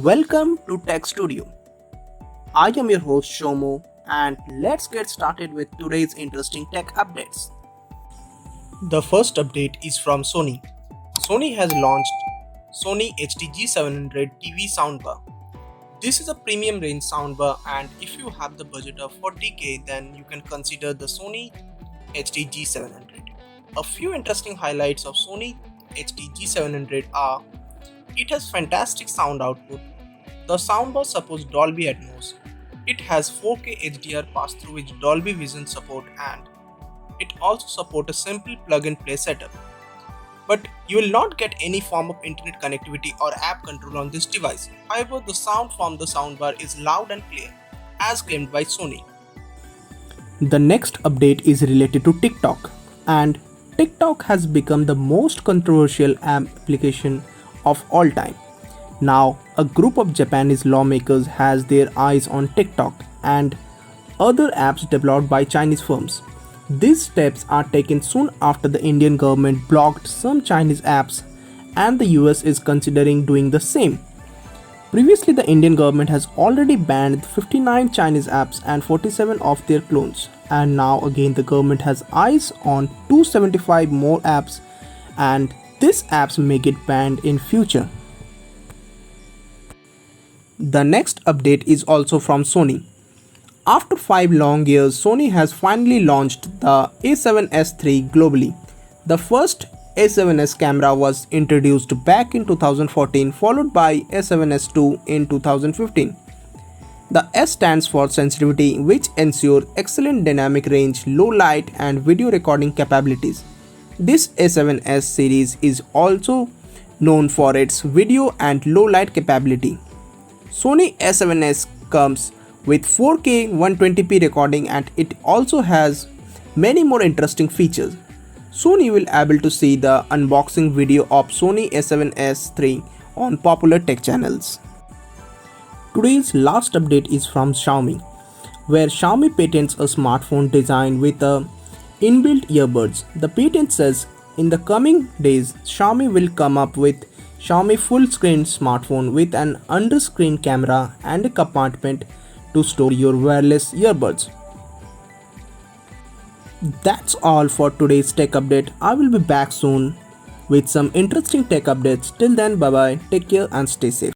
Welcome to Tech Studio. I am your host Shomo, and let's get started with today's interesting tech updates. The first update is from Sony. Sony has launched Sony HTG700 Tv Soundbar. This is a premium range soundbar, and if you have the budget of 40k, then you can consider the Sony HTG700. A few interesting highlights of Sony HTG700 are: it has fantastic sound output. The soundbar supports Dolby Atmos. It has 4K HDR pass-through with Dolby Vision support, and it also supports a simple plug-and-play setup. But you will not get any form of internet connectivity or app control on this device. However, the sound from the soundbar is loud and clear, as claimed by Sony. The next update is related to TikTok, and TikTok has become the most controversial application of all time. Now, a group of Japanese lawmakers has their eyes on TikTok and other apps developed by Chinese firms. These steps are taken soon after the Indian government blocked some Chinese apps, and the US is considering doing the same. Previously, the Indian government has already banned 59 Chinese apps and 47 of their clones, and now again the government has eyes on 275 more apps, and these apps may get banned in future. The next update is also from Sony. After 5 long years, Sony has finally launched the A7S III globally. The first A7S camera was introduced back in 2014, followed by A7S II in 2015. The S stands for sensitivity, which ensures excellent dynamic range, low light, and video recording capabilities. This A7S series is also known for its video and low light capability. Sony A7S comes with 4K 120p recording, and it also has many more interesting features. Soon you will be able to see the unboxing video of Sony A7S III on popular tech channels. Today's last update is from Xiaomi, where Xiaomi patents a smartphone design with a inbuilt earbuds. The patent says in the coming days, Xiaomi will come up with Xiaomi full-screen smartphone with an under-screen camera and a compartment to store your wireless earbuds. That's all for today's tech update. I will be back soon with some interesting tech updates. Till then, bye bye, take care and stay safe.